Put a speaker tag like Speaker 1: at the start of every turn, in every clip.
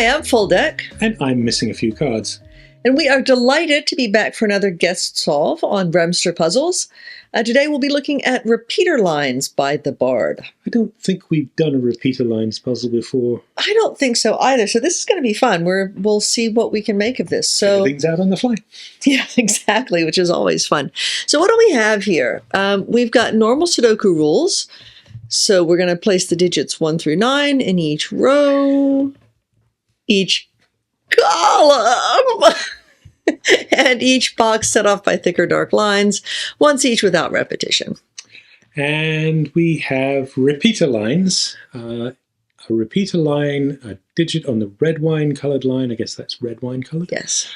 Speaker 1: Hi, I'm FullDeck.
Speaker 2: And I'm missing a few cards.
Speaker 1: And we are delighted to be back for another guest solve on BremSter puzzles. Today we'll be looking at Repeater Lines by the Bard.
Speaker 2: I don't think we've done a Repeater Lines puzzle before.
Speaker 1: I don't think so either. So this is going to be fun. We'll see what we can make of this. So
Speaker 2: Everything's out on the fly.
Speaker 1: Yeah, exactly, which is always fun. So what do we have here? We've got normal Sudoku rules. So we're going to place the digits 1 through 9 in each row, each column, and each box set off by thick or dark lines, once each without repetition.
Speaker 2: And we have repeater lines. A repeater line, a digit on the red wine colored line. I guess that's red wine colored.
Speaker 1: Yes.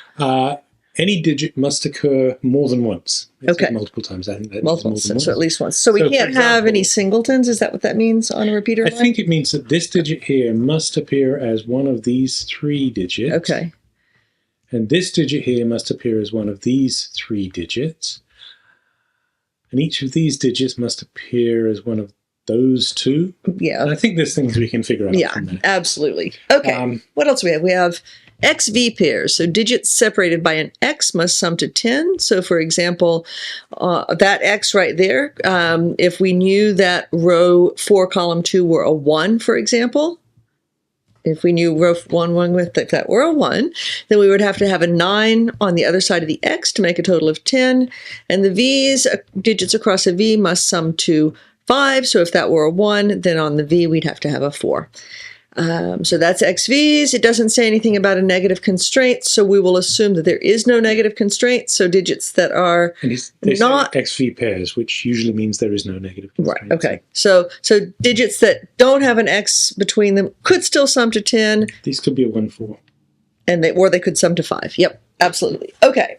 Speaker 2: Any digit must occur more than once.
Speaker 1: Okay.
Speaker 2: Multiple times. I think that
Speaker 1: multiple
Speaker 2: means
Speaker 1: times, so at least once. So we can't have any singletons? Is that what that means on a repeater line?
Speaker 2: I think it means that this digit here must appear as one of these 3 digits.
Speaker 1: Okay.
Speaker 2: And this digit here must appear as one of these 3 digits. And each of these digits must appear as one of those 2.
Speaker 1: Yeah.
Speaker 2: And I think there's things we can figure out from there.
Speaker 1: Absolutely. Okay. What else do we have? We have XV pairs. So digits separated by an X must sum to 10. So for example, that X right there, if we knew that row 4, column 2 were a 1, for example, if we knew row 1 with if that were a 1, then we would have to have a 9 on the other side of the X to make a total of 10. And the V's, digits across a V, must sum to 5. So if that were a 1, then on the V we'd have to have a 4. So that's XVs. It doesn't say anything about a negative constraint, so we will assume that there is no negative constraint. So digits that are not
Speaker 2: XV pairs, which usually means there is no negative constraint.
Speaker 1: Right. Okay. So digits that don't have an X between them could still sum to 10.
Speaker 2: These could be a 1, 4.
Speaker 1: Or they could sum to 5. Yep. Absolutely. Okay.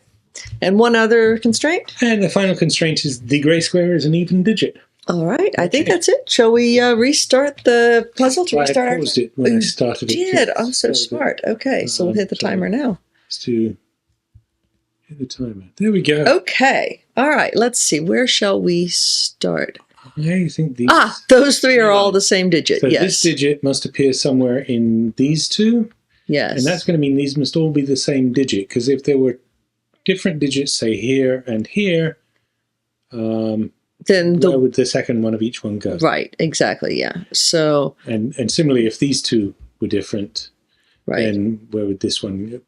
Speaker 1: And one other constraint?
Speaker 2: And the final constraint is the gray square is an even digit.
Speaker 1: All right. I think that's it. Shall we restart the puzzle to restart
Speaker 2: I paused it when I started it.
Speaker 1: Did. I'm so smart. Okay. So we'll hit the timer now.
Speaker 2: Let's hit the timer. There we go.
Speaker 1: Okay. All right. Let's see. Where shall we start?
Speaker 2: I think these...
Speaker 1: those 3 are all the same digit.
Speaker 2: So
Speaker 1: yes.
Speaker 2: This digit must appear somewhere in these 2.
Speaker 1: Yes.
Speaker 2: And that's going to mean these must all be the same digit, because if there were different digits, say here and here,
Speaker 1: then
Speaker 2: where would the second one of each one go?
Speaker 1: Right, exactly, yeah. So
Speaker 2: and similarly, if these 2 were different, then where would this one go?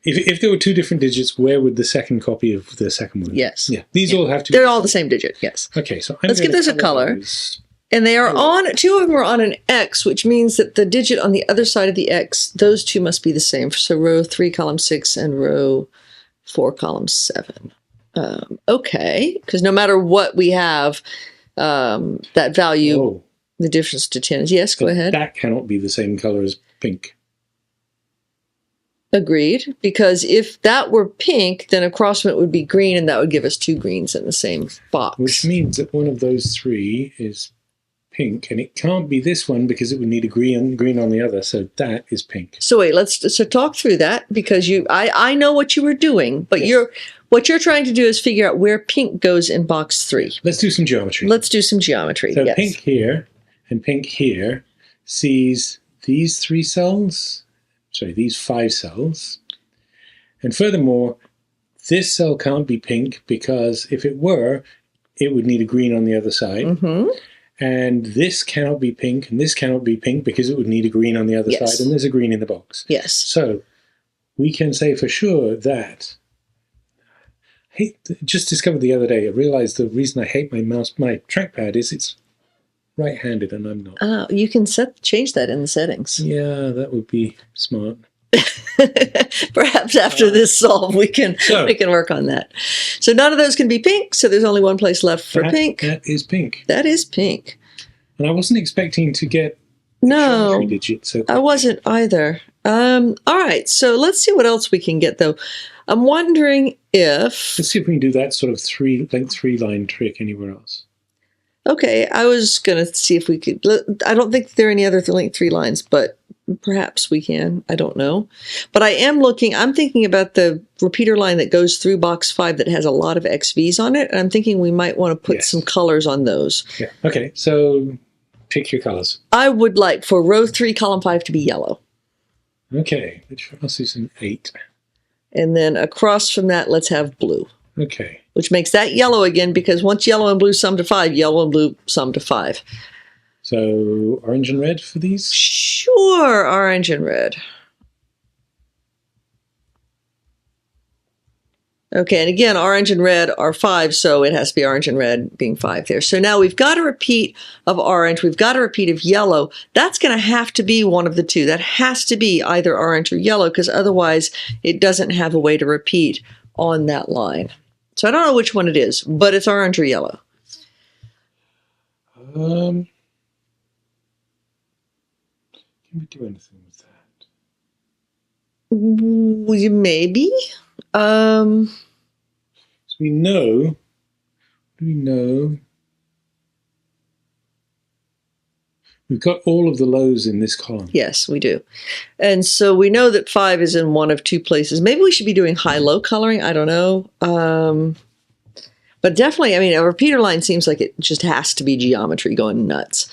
Speaker 2: If there were 2 different digits, where would the second copy of the second one go?
Speaker 1: Yes.
Speaker 2: Yeah. These all have to
Speaker 1: They're all the same digit, yes.
Speaker 2: Okay, so
Speaker 1: let's give this a color. And they are on, 2 of them are on an X, which means that the digit on the other side of the X, those 2 must be the same. So row 3, column 6, and row 4, column 7. Okay, because no matter what we have, that value, the difference to 10 is, yes, go ahead.
Speaker 2: That cannot be the same color as pink.
Speaker 1: Agreed, because if that were pink, then across from it would be green, and that would give us 2 greens in the same box.
Speaker 2: Which means that one of those 3 is pink, and it can't be this one because it would need a green on the other, so that is pink.
Speaker 1: So wait, let's talk through that, because I know what you were doing, but what you're trying to do is figure out where pink goes in box 3.
Speaker 2: Let's do some geometry.
Speaker 1: Let's do some geometry.
Speaker 2: So
Speaker 1: yes.
Speaker 2: Pink here and pink here sees these 3 cells, sorry, these 5 cells, and furthermore, this cell can't be pink because if it were, it would need a green on the other side.
Speaker 1: Mm-hmm.
Speaker 2: And this cannot be pink, and this cannot be pink because it would need a green on the other side, and there's a green in the box.
Speaker 1: Yes.
Speaker 2: So we can say for sure that, just discovered the other day, I realized the reason I hate my trackpad is it's right-handed and I'm not.
Speaker 1: Oh, you can change that in the settings.
Speaker 2: Yeah, that would be smart.
Speaker 1: Perhaps after this solve we can work on that. So none of those can be pink, so there's only one place left for pink.
Speaker 2: That is pink.
Speaker 1: That is pink.
Speaker 2: And I wasn't expecting to get
Speaker 1: no
Speaker 2: digits. So
Speaker 1: I wasn't either. All right, so let's see what else we can get though. I'm wondering if
Speaker 2: let's see if we can do that sort of length 3 line trick anywhere else.
Speaker 1: Okay, I was going to see if we could. I don't think there are any other length 3 lines, but perhaps we can. I don't know. But I am looking, I'm thinking about the repeater line that goes through box 5 that has a lot of XVs on it. And I'm thinking we might want to put some colors on those.
Speaker 2: Yeah. Okay. So Pick your colors.
Speaker 1: I would like for row 3, column 5 to be yellow.
Speaker 2: Okay, which for us is an 8.
Speaker 1: And then across from that, let's have blue.
Speaker 2: Okay.
Speaker 1: Which makes that yellow again, because once yellow and blue sum to 5, yellow and blue sum to 5.
Speaker 2: So orange and red for these?
Speaker 1: Sure, orange and red. Okay, and again, orange and red are 5, so it has to be orange and red being 5 there. So now we've got a repeat of orange, we've got a repeat of yellow. That's going to have to be one of the two. That has to be either orange or yellow, because otherwise it doesn't have a way to repeat on that line. So I don't know which one it is, but it's orange or yellow.
Speaker 2: Can we do anything with that?
Speaker 1: Maybe.
Speaker 2: So we know. What do we know? We've got all of the lows in this column.
Speaker 1: Yes, we do. And so we know that 5 is in one of 2 places. Maybe we should be doing high-low coloring. I don't know. But definitely, I mean, a repeater line seems like it just has to be geometry going nuts.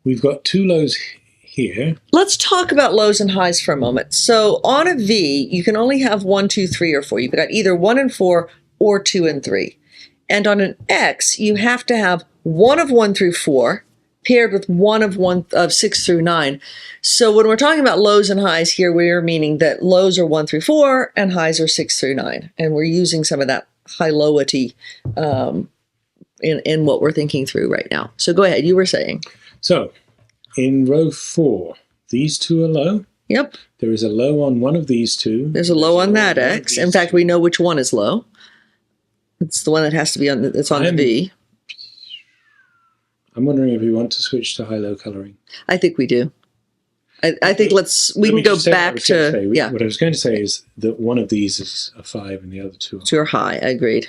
Speaker 2: We've got 2 lows here.
Speaker 1: Let's talk about lows and highs for a moment. So on a V, you can only have 1, 2, 3, or 4. You've got either 1 and 4 or 2 and 3. And on an X, you have to have 1 of 1 through 4 paired with 1 of 6 through 9. So when we're talking about lows and highs here, we're meaning that lows are 1 through 4 and highs are 6 through 9. And we're using some of that high-lowity in what we're thinking through right now. So go ahead, you were saying.
Speaker 2: So in row 4, these 2 are low.
Speaker 1: Yep.
Speaker 2: There is a low on one of these 2.
Speaker 1: There's a low on that X. In fact, we know which one is low. It's the one that has to be on. It's on the V.
Speaker 2: I'm wondering if we want to switch to high-low coloring.
Speaker 1: I think we do. I think we can go back to, yeah.
Speaker 2: What I was going to say is that one of these is a 5 and the other 2 are.
Speaker 1: So you're high. Agreed.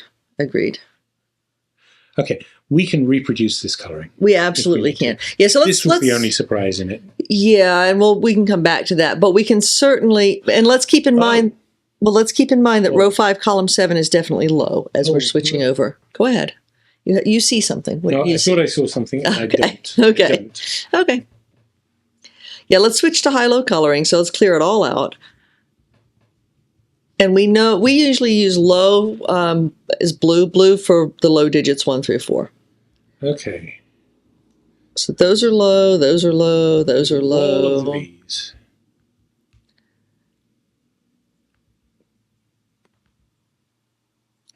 Speaker 2: Okay, we can reproduce this coloring.
Speaker 1: We absolutely can. Yeah. So
Speaker 2: this was the only surprise in it.
Speaker 1: Yeah, and we can come back to that, but we can certainly, and let's keep in mind. Well, let's keep in mind that row 5, column 7 is definitely low as we're switching over. Go ahead. You see something.
Speaker 2: No, I thought I saw something. And I don't.
Speaker 1: Okay.
Speaker 2: I don't.
Speaker 1: Okay. Yeah, let's switch to high-low coloring. So let's clear it all out. And we know we usually use low is blue for the low digits 1 through 4.
Speaker 2: Okay.
Speaker 1: So those are low, those are low, those are low.
Speaker 2: All of these.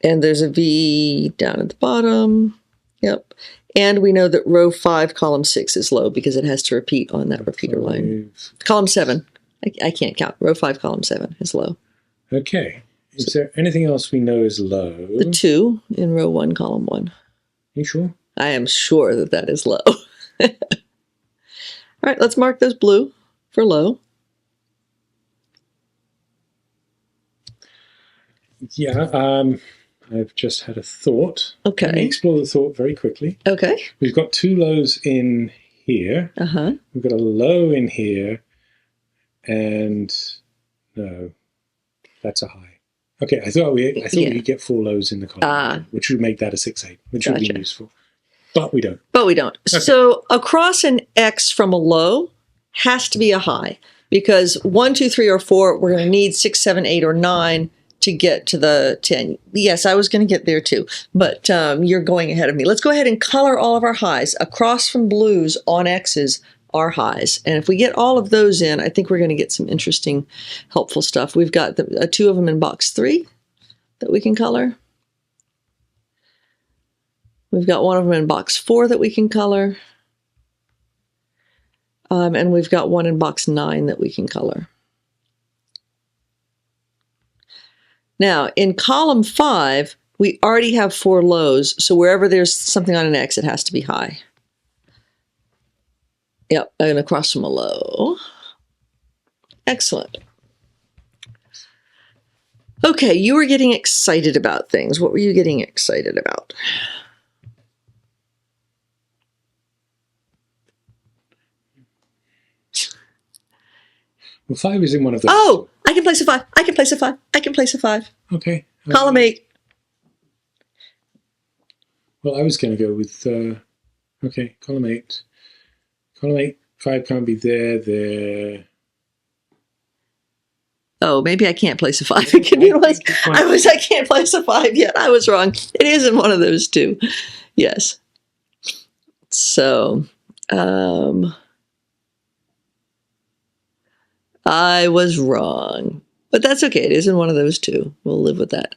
Speaker 1: And there's a V down at the bottom. Yep. And we know that row 5, column 6 is low because it has to repeat on that repeater line. Column 7. I can't count. Row 5, column 7 is low.
Speaker 2: Okay. Is there anything else we know is low?
Speaker 1: The 2 in row 1, column 1.
Speaker 2: You sure?
Speaker 1: I am sure that that is low. All right, let's mark those blue for low.
Speaker 2: Yeah, I've just had a thought.
Speaker 1: Okay.
Speaker 2: Let me explore the thought very quickly.
Speaker 1: Okay.
Speaker 2: We've got 2 lows in here.
Speaker 1: Uh-huh.
Speaker 2: We've got a low in here. And no, that's a high. Okay, I thought we could get 4 lows in the column, which would make that a 6/8, which would be useful. But we don't.
Speaker 1: Okay. So across an X from a low has to be a high because 1, 2, 3, or 4, we're going to need 6, 7, 8, or 9 to get to the 10. Yes, I was going to get there too, but you're going ahead of me. Let's go ahead and color all of our highs. Across from blues on X's are highs. And if we get all of those in, I think we're going to get some interesting, helpful stuff. We've got 2 of them in box 3 that we can color. We've got 1 of them in box 4 that we can color. And we've got 1 in box 9 that we can color. Now, in column 5, we already have 4 lows, so wherever there's something on an X, it has to be high. Yep, and across from a low. Excellent. Okay, you were getting excited about things. What were you getting excited about?
Speaker 2: Well, 5 is in one of those.
Speaker 1: Oh, I can place a 5. I can place a 5. I can place a 5.
Speaker 2: Okay.
Speaker 1: Column 8.
Speaker 2: Well, I was going to go with, okay, column 8. Column 8, 5 can't be there, there.
Speaker 1: Oh, maybe I can't place a 5. I can't place a 5 yet. I was wrong. It is in one of those two. Yes. So, I was wrong. But that's okay. It is in one of those two. We'll live with that.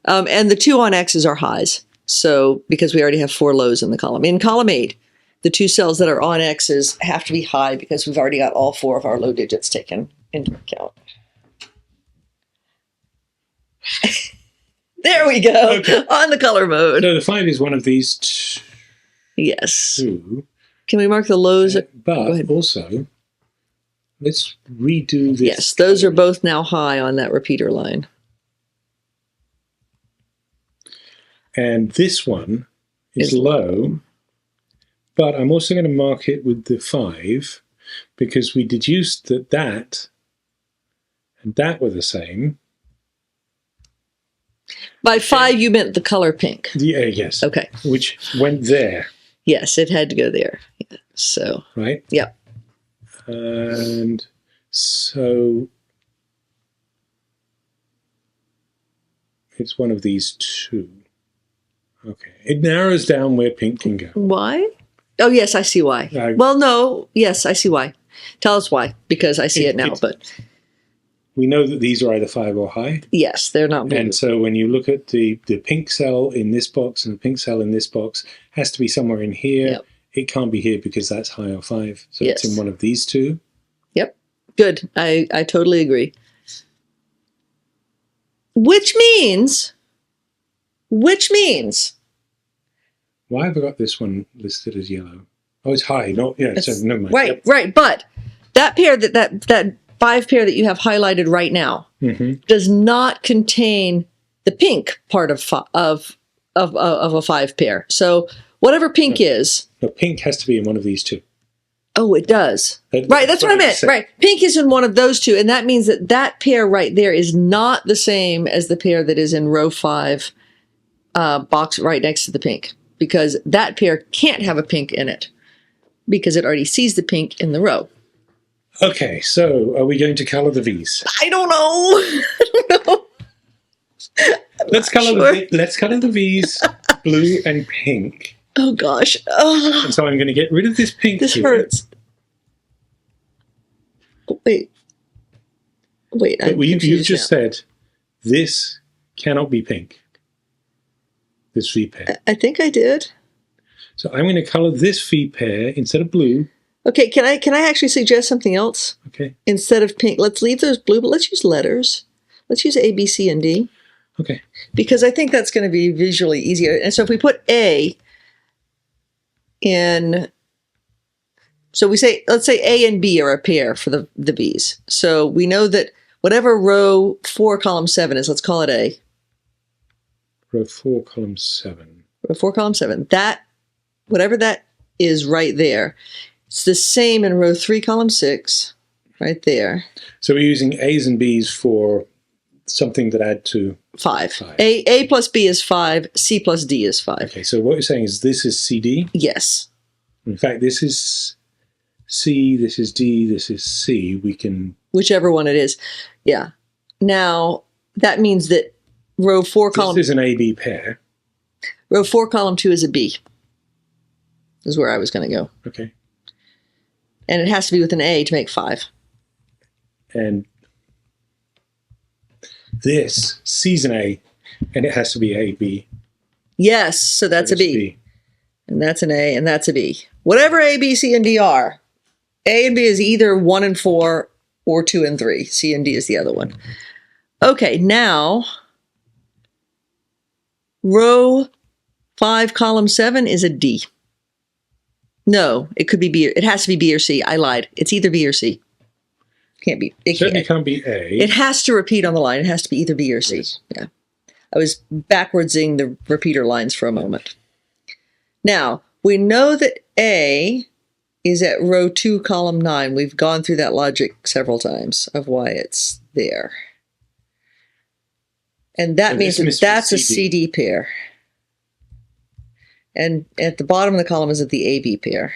Speaker 1: And the 2 on X's are highs. So, because we already have 4 lows in the column. In column 8, the 2 cells that are on X's have to be high because we've already got all 4 of our low digits taken into account. There we go. Okay. On the color mode.
Speaker 2: So the 5 is one of these
Speaker 1: yes.
Speaker 2: 2.
Speaker 1: Can we mark the lows?
Speaker 2: But also, let's redo this.
Speaker 1: Yes, those are both now high on that repeater line.
Speaker 2: And this one is low, but I'm also going to mark it with the 5 because we deduced that that and that were the same.
Speaker 1: By 5, you meant the color pink.
Speaker 2: Yeah, yes.
Speaker 1: Okay.
Speaker 2: Which went there.
Speaker 1: Yes, it had to go there. Yeah, so.
Speaker 2: Right?
Speaker 1: Yep.
Speaker 2: And so it's one of these 2. Okay. It narrows down where pink can go.
Speaker 1: Why? Oh, yes, I see why. Well, no. Yes, I see why. Tell us why, because I see it now, but...
Speaker 2: We know that these are either 5 or high.
Speaker 1: Yes, they're not blue.
Speaker 2: And so when you look at the pink cell in this box and the pink cell in this box, has to be somewhere in here.
Speaker 1: Yep.
Speaker 2: It can't be here because that's high or 5. So
Speaker 1: yes.
Speaker 2: It's in one of these 2.
Speaker 1: Yep. Good. I totally agree. Which means...
Speaker 2: Why have I got this one listed as yellow? Oh, it's high. No, yeah, so never mind.
Speaker 1: Right,
Speaker 2: yep.
Speaker 1: Right. But that pair, that 5 pair that you have highlighted right now does not contain the pink part of a 5 pair. So whatever pink is...
Speaker 2: No, pink has to be in one of these 2.
Speaker 1: Oh, it does. Right, that's what I meant. Right. Pink is in one of those 2, and that means that that pair right there is not the same as the pair that is in row 5 box right next to the pink, because that pair can't have a pink in it because it already sees the pink in the row.
Speaker 2: Okay, so are we going to color the V's?
Speaker 1: I don't know.
Speaker 2: Let's color the V's blue and pink.
Speaker 1: Oh gosh. Oh.
Speaker 2: And so I'm going to get rid of this pink.
Speaker 1: This hurts. Wait.
Speaker 2: You've just said this cannot be pink. This V pair.
Speaker 1: I think I did.
Speaker 2: So I'm going to color this V pair instead of blue.
Speaker 1: Okay, can I actually suggest something else?
Speaker 2: Okay.
Speaker 1: Instead of pink, let's leave those blue, but let's use letters. Let's use A, B, C, and D.
Speaker 2: Okay.
Speaker 1: Because I think that's going to be visually easier. And so if we put A in, so let's say A and B are a pair for the B's. So we know that whatever row 4, column 7 is, let's call it A.
Speaker 2: Row 4, column 7.
Speaker 1: Row 4, column 7. That, whatever that is right there, it's the same in row 3, column 6, right there.
Speaker 2: So we're using A's and B's for something that add to
Speaker 1: 5. A plus B is 5. C plus D is 5.
Speaker 2: Okay, so what you're saying is this is CD?
Speaker 1: Yes.
Speaker 2: In fact, this is C, this is D, this is C. We can...
Speaker 1: Whichever one it is. Yeah. Now, that means that row 4, column...
Speaker 2: This is an A-B pair.
Speaker 1: Row 4, column 2 is a B. Is where I was going to go.
Speaker 2: Okay.
Speaker 1: And it has to be with an A to make 5.
Speaker 2: And this, C's an A, and it has to be A, B.
Speaker 1: Yes, so that's a B. And that's an A, and that's a B. Whatever A, B, C, and D are, A and B is either 1 and 4 or 2 and 3. C and D is the other one. Okay, now, row 5, column 7 is a D. No, it could be B. It has to be B or C. I lied. It's either B or C. Can't be. It
Speaker 2: certainly can't be A.
Speaker 1: It has to repeat on the line. It has to be either B or C. Yes. Yeah. I was backwardsing the repeater lines for a moment. Now, we know that A is at row 2, column 9. We've gone through that logic several times of why it's there. And that means that that's a CD pair. And at the bottom of the column is the AB pair.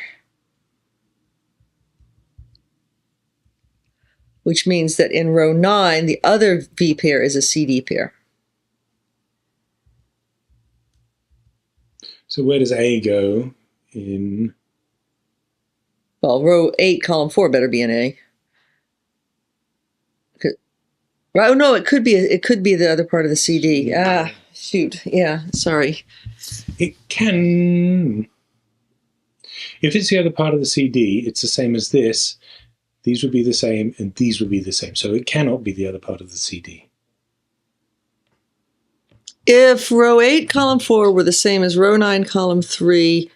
Speaker 1: Which means that in row 9, the other V pair is a CD pair.
Speaker 2: So where does A go in?
Speaker 1: Well, row 8, column 4 better be an A. Oh no, it could be the other part of the CD. Ah, shoot. Yeah, sorry.
Speaker 2: It can. If it's the other part of the CD, it's the same as this. These would be the same, and these would be the same. So it cannot be the other part of the CD.
Speaker 1: If row 8, column 4 were the same as row 9, column 3,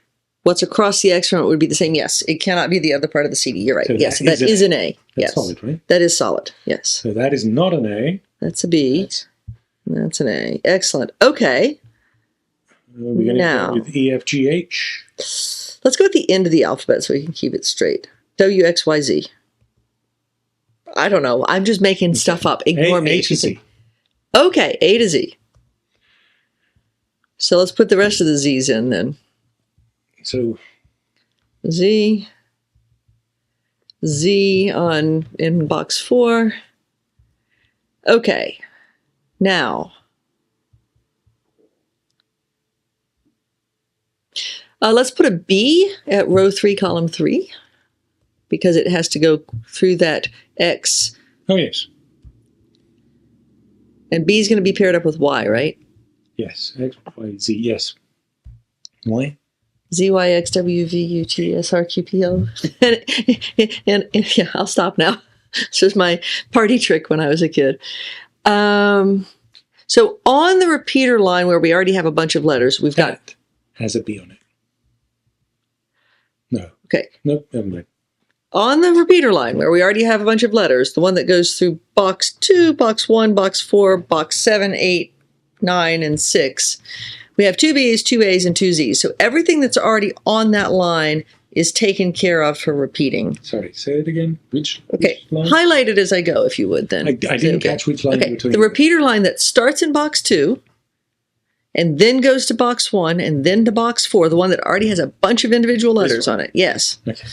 Speaker 1: what's across the X from it would be the same. Yes, it cannot be the other part of the CD. You're right. So yes, that is an A.
Speaker 2: That's
Speaker 1: yes.
Speaker 2: solid, right?
Speaker 1: That is solid, yes.
Speaker 2: So that is not an A.
Speaker 1: That's a B. That's an A. Excellent. Okay.
Speaker 2: We're going to go with E, F, G, H.
Speaker 1: Let's go at the end of the alphabet so we can keep it straight. W, X, Y, Z. I don't know. I'm just making stuff up. Ignore me.
Speaker 2: A to Z.
Speaker 1: Okay, A to Z. So let's put the rest of the Z's in then.
Speaker 2: So
Speaker 1: Z in box 4. Okay. Now, let's put a B at row 3, column 3, because it has to go through that X.
Speaker 2: Oh, yes.
Speaker 1: And B is going to be paired up with Y, right?
Speaker 2: Yes. X, Y, Z. Yes. Y?
Speaker 1: Z, Y, X, W, V, U, T, S, R, Q, P, O. and yeah, I'll stop now. This was my party trick when I was a kid. So on the repeater line where we already have a bunch of letters, we've got...
Speaker 2: has a B on it. No.
Speaker 1: Okay.
Speaker 2: Nope, never mind.
Speaker 1: On the repeater line where we already have a bunch of letters, the one that goes through box 2, box 1, box 4, box 7, 8, 9, and 6, we have 2 B's, 2 A's, and 2 Z's. So everything that's already on that line is taken care of for repeating.
Speaker 2: Sorry, say it again. Which line?
Speaker 1: Highlight it as I go, if you would, then.
Speaker 2: I didn't catch which line you were talking
Speaker 1: The repeater line that starts in box 2 and then goes to box 1 and then to box 4, the one that already has a bunch of individual letters on it. Yes.
Speaker 2: Okay.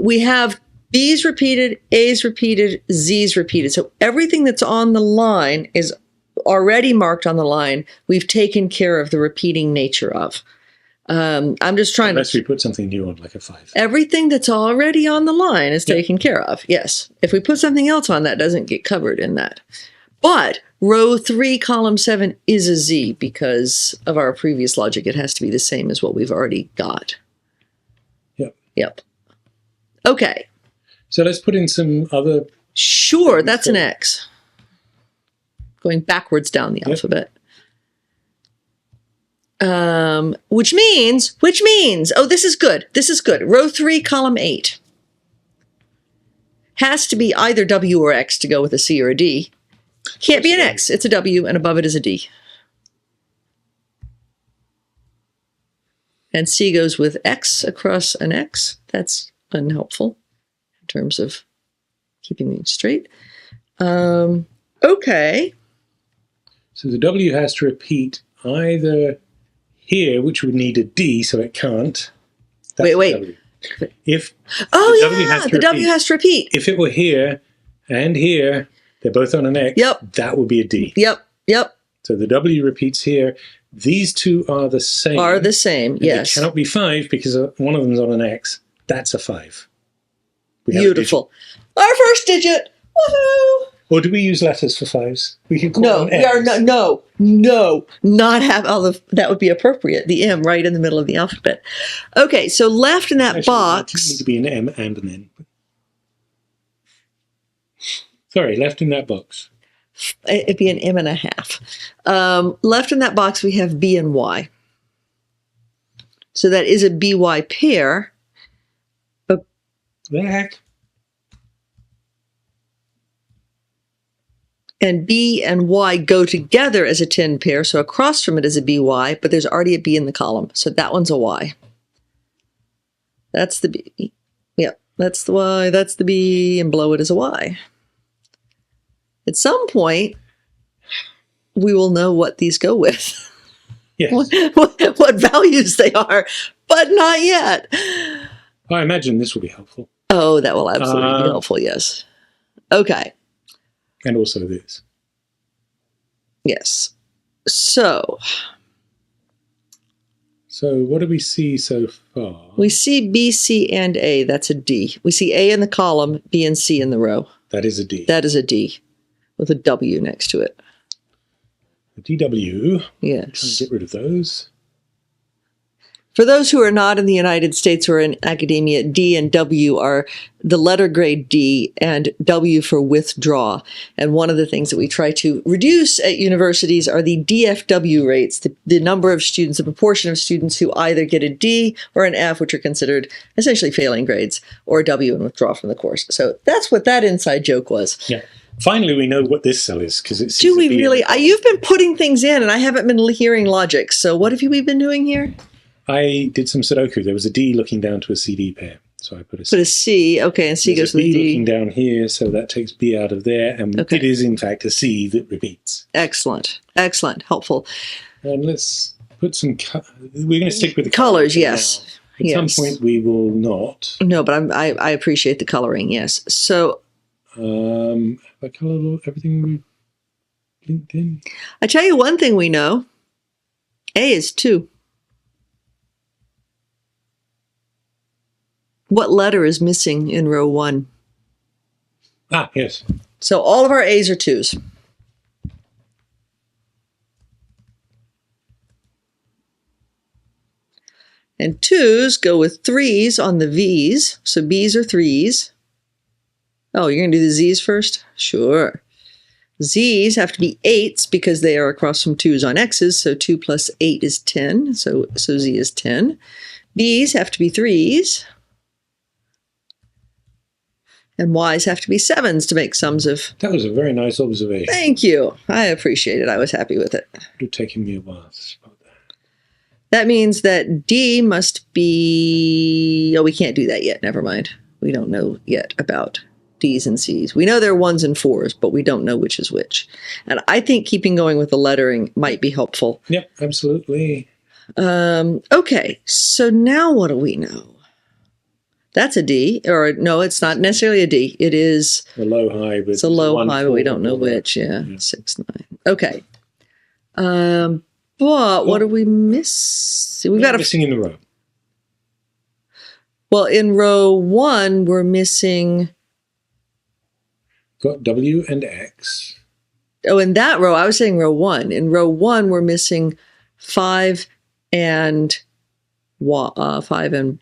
Speaker 1: We have B's repeated, A's repeated, Z's repeated. So everything that's on the line is already marked on the line. We've taken care of the repeating nature of. I'm just trying
Speaker 2: Unless we put something new on, like a 5.
Speaker 1: Everything that's already on the line is taken care of. Yes. If we put something else on, that doesn't get covered in that. But row 3, column 7 is a Z because of our previous logic. It has to be the same as what we've already got. Yep. Okay.
Speaker 2: So let's put in some other...
Speaker 1: Sure, that's an X. Going backwards down the alphabet. Which means, oh, this is good. This is good. Row 3, column 8. Has to be either W or X to go with a C or a D. Can't be an X. It's a W, and above it is a D. And C goes with X across an X. That's unhelpful in terms of keeping things straight. Okay.
Speaker 2: So the W has to repeat either here, which would need a D, so it can't. That's
Speaker 1: wait.
Speaker 2: If
Speaker 1: the W has to repeat.
Speaker 2: If it were here and here, they're both on an X.
Speaker 1: Yep.
Speaker 2: That would be a D.
Speaker 1: Yep.
Speaker 2: So the W repeats here. These two are the same.
Speaker 1: Yes.
Speaker 2: They cannot be 5 because one of them's on an X. That's a 5.
Speaker 1: Beautiful. Our first digit. Woohoo!
Speaker 2: Or do we use letters for 5s? We can call them
Speaker 1: we are not have all of that would be appropriate. The M right in the middle of the alphabet. Okay, so left in that box.
Speaker 2: It needs to be an M and an N. Sorry, left in that box.
Speaker 1: It'd be an M&1/2. Left in that box, we have B and Y. So that is a BY pair.
Speaker 2: The heck?
Speaker 1: And B and Y go together as a 10 pair. So across from it is a BY, but there's already a B in the column. So that one's a Y. That's the B. Yep, that's the Y. That's the B. And below it is a Y. At some point, we will know what these go with.
Speaker 2: Yes.
Speaker 1: what values they are, but not yet.
Speaker 2: I imagine this will be helpful.
Speaker 1: Oh, that will absolutely be helpful, yes. Okay.
Speaker 2: And also this.
Speaker 1: Yes. So
Speaker 2: what do we see so far?
Speaker 1: we see B, C, and A. That's a D. We see A in the column, B and C in the row.
Speaker 2: That is a D.
Speaker 1: That is a D with a W next to it.
Speaker 2: The DW.
Speaker 1: Yes.
Speaker 2: I'm trying to get rid of those.
Speaker 1: For those who are not in the United States or in academia, D and W are the letter grade D and W for withdraw. And one of the things that we try to reduce at universities are the DFW rates, the number of students, the proportion of students who either get a D or an F, which are considered essentially failing grades, or a W and withdraw from the course. So that's what that inside joke was.
Speaker 2: Yeah. Finally, we know what this cell is because it's.
Speaker 1: Do we really? You've been putting things in, and I haven't been hearing logic. So what have we been doing here?
Speaker 2: I did some Sudoku. There was a D looking down to a CD pair. So I put a C.
Speaker 1: Put a C, okay, and C
Speaker 2: There's
Speaker 1: goes to the
Speaker 2: B
Speaker 1: D.
Speaker 2: looking down here, so that takes B out of there. And
Speaker 1: Okay.
Speaker 2: it is, in fact, a C that repeats.
Speaker 1: Excellent. Excellent. Helpful.
Speaker 2: And let's put some... We're going to stick with the
Speaker 1: Colors,
Speaker 2: for
Speaker 1: yes.
Speaker 2: now. At some point, we will not.
Speaker 1: No, but I appreciate the coloring, yes. So
Speaker 2: Have I colored everything we linked in?
Speaker 1: I tell you one thing we know. A is 2. What letter is missing in row 1?
Speaker 2: Ah, yes.
Speaker 1: So all of our A's are 2s. And 2s go with 3s on the V's. So B's are 3s. Oh, you're going to do the Z's first? Sure. Z's have to be 8s because they are across from 2s on X's. So 2 plus 8 is 10. So Z is 10. B's have to be 3s. And Y's have to be 7s to make sums of...
Speaker 2: That was a very nice observation.
Speaker 1: Thank you. I appreciate it. I was happy with it.
Speaker 2: It would have taken me a while to spot that.
Speaker 1: That means that D must be... Oh, we can't do that yet. Never mind. We don't know yet about D's and C's. We know they're 1s and 4s, but we don't know which is which. And I think keeping going with the lettering might be helpful.
Speaker 2: Yep, absolutely.
Speaker 1: Okay, so now what do we know? That's a D, or no, it's not necessarily a D. It is
Speaker 2: A low high, but
Speaker 1: it's a low high, but we
Speaker 2: 4,
Speaker 1: don't know
Speaker 2: 4.
Speaker 1: which. Yeah, 6, 9. Okay. But what do we miss? We've got
Speaker 2: missing in the row.
Speaker 1: Well, in row 1, we're missing.
Speaker 2: Got W and X.
Speaker 1: Oh, in that row, I was saying row 1. In row 1, we're missing 5 and 5 and.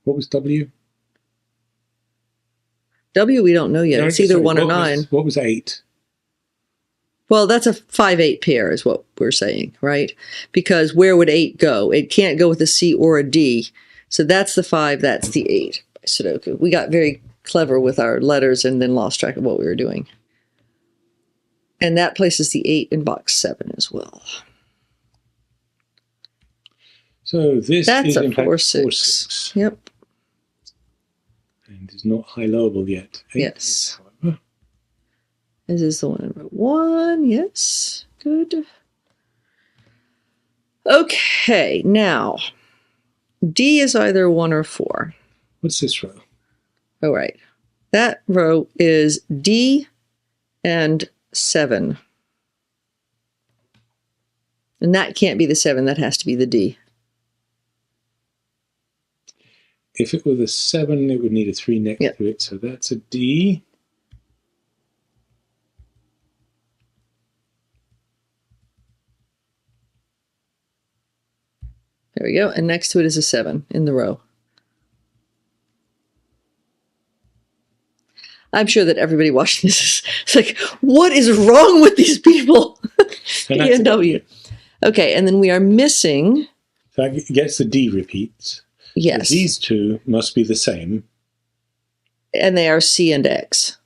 Speaker 2: What was W?
Speaker 1: W, we don't know yet.
Speaker 2: No,
Speaker 1: it's either
Speaker 2: sorry,
Speaker 1: 1 or 9.
Speaker 2: What was 8?
Speaker 1: Well, that's a 5-8 pair is what we're saying, right? Because where would 8 go? It can't go with a C or a D. So that's the 5, that's the 8 by Sudoku. We got very clever with our letters and then lost track of what we were doing. And that places the 8 in box 7 as well.
Speaker 2: So this
Speaker 1: That's
Speaker 2: is
Speaker 1: a
Speaker 2: in fact
Speaker 1: 4,
Speaker 2: 4,
Speaker 1: 6.
Speaker 2: 6.
Speaker 1: Yep.
Speaker 2: And is not high lowable yet. 8
Speaker 1: Yes.
Speaker 2: is, however.
Speaker 1: This is the one in row 1. Yes. Good. Okay. Now, D is either 1 or 4.
Speaker 2: What's this row?
Speaker 1: All right. That row is D and 7. And that can't be the 7. That has to be the D.
Speaker 2: If it were the 7, it would need a 3 next
Speaker 1: Yep.
Speaker 2: to it. So that's a D.
Speaker 1: There we go. And next to it is a 7 in the row. I'm sure that everybody watching this is like, what is wrong with these people?
Speaker 2: And
Speaker 1: D
Speaker 2: that's
Speaker 1: and
Speaker 2: a
Speaker 1: W. Okay, and then we are missing,
Speaker 2: So I guess the D repeats.
Speaker 1: yes,
Speaker 2: So these two must be the same.
Speaker 1: and they are C and X.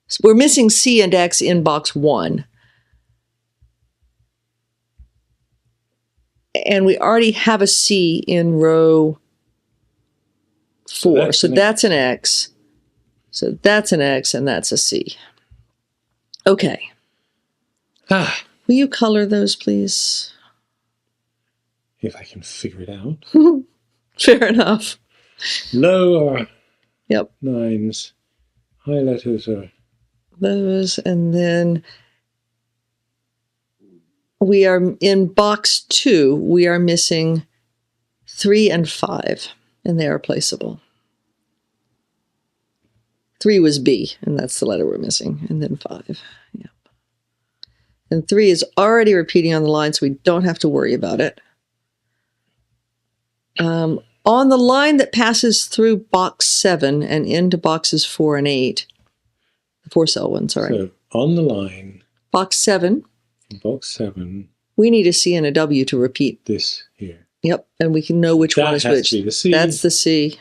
Speaker 1: So we're missing C and X in box 1. And we already have a C in row 4. So that's an X. So that's an X and that's a C. Okay.
Speaker 2: Ah,
Speaker 1: Will you color those, please?
Speaker 2: if I can figure it out.
Speaker 1: Fair enough.
Speaker 2: Low are
Speaker 1: Yep.
Speaker 2: 9s. High letters are...
Speaker 1: Those, and then we are in box 2, we are missing 3 and 5, and they are placeable. 3 was B, and that's the letter we're missing, and then 5. Yep. And 3 is already repeating on the line, so we don't have to worry about it. On the line that passes through box 7 and into boxes 4 and 8, the 4-cell one, sorry.
Speaker 2: So on the line,
Speaker 1: box 7,
Speaker 2: in box 7,
Speaker 1: we need a C and a W to repeat.
Speaker 2: this here.
Speaker 1: Yep, and we can know which one is
Speaker 2: That has
Speaker 1: which.
Speaker 2: to be the C.
Speaker 1: That's the C.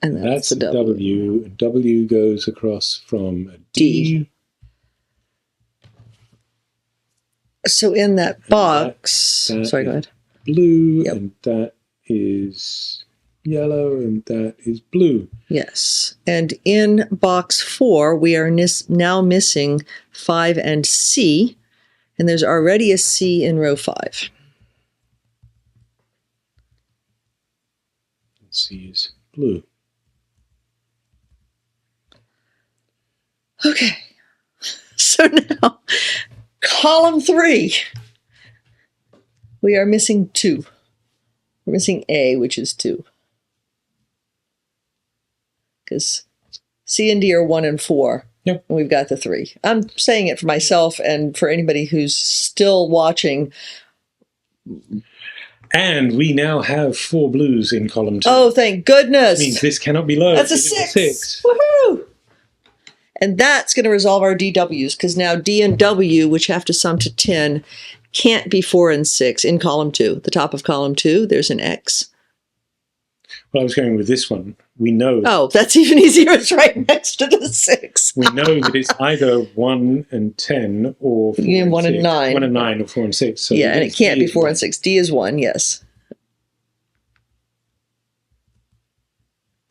Speaker 1: And that's the W.
Speaker 2: W goes across from a D.
Speaker 1: So in that box, sorry, go ahead.
Speaker 2: Blue,
Speaker 1: Yep.
Speaker 2: and that is yellow, and that is blue.
Speaker 1: Yes. And in box 4, we are now missing 5 and C, and there's already a C in row 5.
Speaker 2: C is blue.
Speaker 1: Okay. So now, column 3, we are missing 2. We're missing A, which is 2. Because C and D are 1 and 4.
Speaker 2: Yep.
Speaker 1: And we've got the 3. I'm saying it for myself and for anybody who's still watching.
Speaker 2: And we now have 4 blues in column 2.
Speaker 1: Oh, thank goodness.
Speaker 2: Which means this cannot be low.
Speaker 1: That's a
Speaker 2: It is
Speaker 1: 6. Woohoo! And that's going to resolve our DWs, because now D and W, which have to sum to 10, can't be 4 and 6 in column 2. The top of column 2, there's an X.
Speaker 2: Well, I was going with this one. We know.
Speaker 1: Oh, that's even easier. It's right next to the 6.
Speaker 2: We know that it's either 1 and 10 or 4
Speaker 1: You mean
Speaker 2: and
Speaker 1: 1 and
Speaker 2: 6.
Speaker 1: 9.
Speaker 2: 1 and 9 or 4 and 6. So
Speaker 1: Yeah, and it can't
Speaker 2: D
Speaker 1: be
Speaker 2: is
Speaker 1: 4
Speaker 2: 1.
Speaker 1: and 6. D is 1, yes.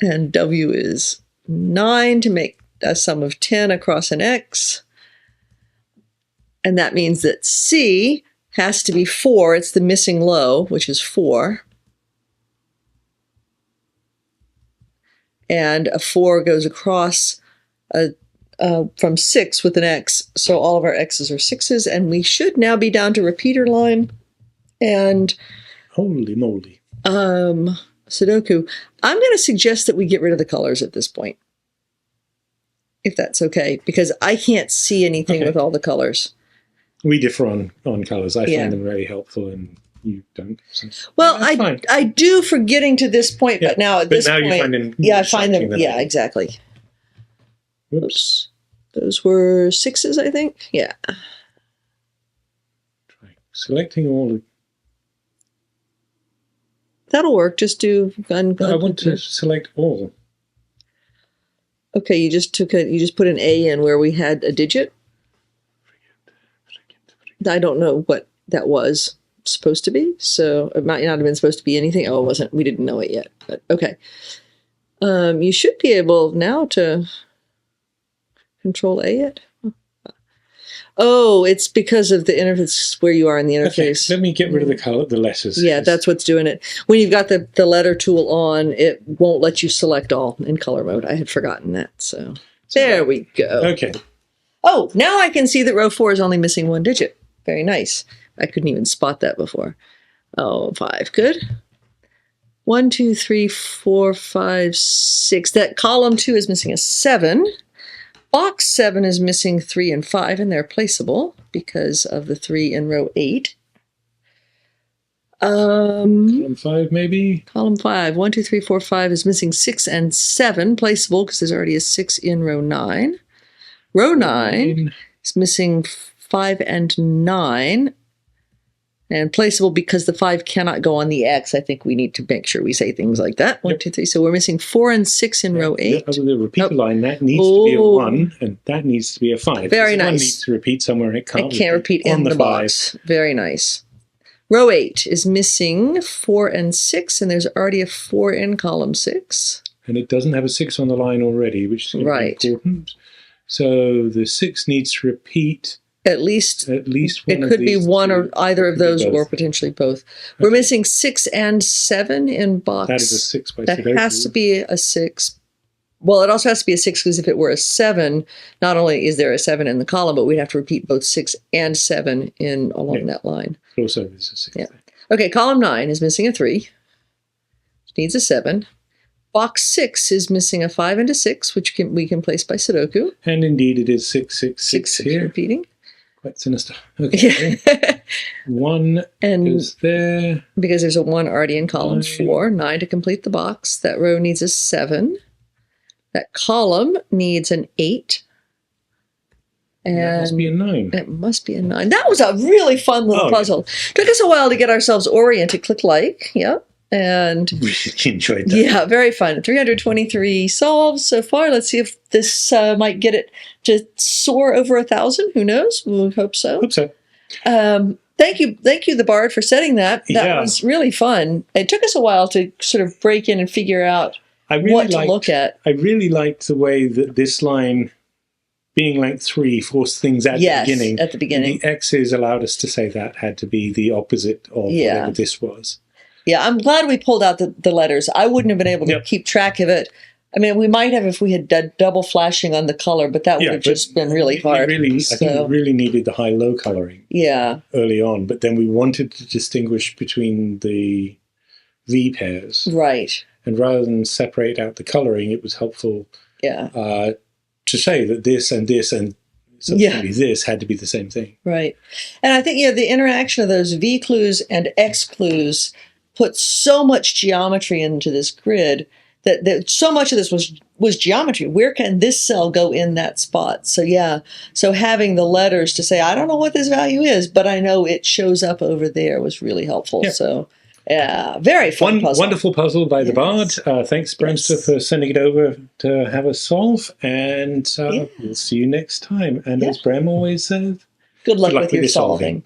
Speaker 1: And W is 9 to make a sum of 10 across an X. And that means that C has to be 4. It's the missing low, which is 4. And a 4 goes across from 6 with an X. So all of our X's are 6s. And we should now be down to repeater line. And
Speaker 2: holy moly.
Speaker 1: Sudoku. I'm going to suggest that we get rid of the colors at this point, if that's okay, because I can't see anything with all the colors.
Speaker 2: We differ on colors. I
Speaker 1: Yeah.
Speaker 2: find them very helpful, and you don't. So.
Speaker 1: Well,
Speaker 2: That's fine.
Speaker 1: I do for getting to this point, but now at this
Speaker 2: now
Speaker 1: point,
Speaker 2: you find them.
Speaker 1: yeah, I find them.
Speaker 2: shocking than
Speaker 1: Yeah,
Speaker 2: I do.
Speaker 1: exactly.
Speaker 2: Whoops.
Speaker 1: Those were 6s, I think. Yeah.
Speaker 2: Try selecting all.
Speaker 1: That'll work. Just do.
Speaker 2: I want to select all.
Speaker 1: Okay, you just put an A in where we had a digit. I don't know what that was supposed to be, so it might not have been supposed to be anything. Oh, it wasn't. We didn't know it yet, but okay. You should be able now to Control A it. Oh, it's because of the interface where you are in the interface.
Speaker 2: Okay, let me get rid of the color, the letters.
Speaker 1: Yeah, that's what's doing it. When you've got the letter tool on, it won't let you select all in color mode. I had forgotten that. So there we go.
Speaker 2: Okay.
Speaker 1: Oh, now I can see that row 4 is only missing 1 digit. Very nice. I couldn't even spot that before. Oh, 5. Good. 1, 2, 3, 4, 5, 6. That column 2 is missing a 7. Box 7 is missing 3 and 5, and they're placeable because of the 3 in row 8.
Speaker 2: Column 5, maybe?
Speaker 1: Column 5. 1, 2, 3, 4, 5 is missing 6 and 7, placeable because there's already a 6 in row 9. Row 9 is missing 5 and 9, and placeable because the 5 cannot go on the X. I think we need to make sure we say things like that. 1, 2, 3. So we're missing 4 and 6 in row 8.
Speaker 2: The repeater line, that needs to be a 1, and that needs to be a 5.
Speaker 1: Very
Speaker 2: nice. 1
Speaker 1: nice.
Speaker 2: needs to repeat somewhere. It can't
Speaker 1: repeat in the box. Very nice. Row 8 is missing 4 and 6, and there's already a 4 in column 6.
Speaker 2: and it doesn't have a 6 on the line already, which is going to be important. So the 6 needs to repeat
Speaker 1: at least
Speaker 2: one.
Speaker 1: It could be one or either of those, or potentially both. We're missing 6 and 7 in box.
Speaker 2: That is a 6 by
Speaker 1: That
Speaker 2: Sudoku.
Speaker 1: has to be a 6. Well, it also has to be a 6 because if it were a 7, not only is there a 7 in the column, but we'd have to repeat both 6 and 7 along that line.
Speaker 2: Also, there's a 6.
Speaker 1: Yeah. Okay, column 9 is missing a 3. It needs a 7. Box 6 is missing a 5 and a 6, which we can place by Sudoku.
Speaker 2: And indeed, it is 6, 6, 6 here.
Speaker 1: Repeating.
Speaker 2: Quite sinister. Okay. 1 is there.
Speaker 1: Because there's a 1 already in column 4. 9 to complete the box. That row needs a 7. That column needs an 8. And
Speaker 2: that must be a 9.
Speaker 1: It must be a 9. That was a really fun little puzzle. Yeah. Took us a while to get ourselves oriented. Click like. Yep. And
Speaker 2: really enjoyed that.
Speaker 1: Yeah, very fun. 323 solves so far. Let's see if this might get it to soar over 1,000. Who knows? We hope so.
Speaker 2: Hope so.
Speaker 1: Thank you, the Bard, for setting that. That was really fun. It took us a while to sort of break in and figure out what to look at.
Speaker 2: I really liked the way that this line, being length 3, forced things at the beginning.
Speaker 1: At the beginning.
Speaker 2: The X's allowed us to say that had to be the opposite of whatever this was.
Speaker 1: Yeah, I'm glad we pulled out the letters. I wouldn't have been able to keep track of it. I mean, we might have if we had done double flashing on the color, but that would have just been really hard. I think we
Speaker 2: really needed the high-low coloring early on, but then we wanted to distinguish between the V pairs.
Speaker 1: Right.
Speaker 2: And rather than separate out the coloring, it was helpful to say that this and this and subsequently this had to be the same thing.
Speaker 1: Right. And I think, the interaction of those V clues and X clues put so much geometry into this grid that so much of this was geometry. Where can this cell go in that spot? So so having the letters to say, I don't know what this value is, but I know it shows up over there was really helpful. Yeah. So very fun puzzle.
Speaker 2: Wonderful puzzle by the Bard. Thanks, BremSter, for sending it over to have us solve. And we'll see you next time. And as Brem always says,
Speaker 1: good luck with your solving.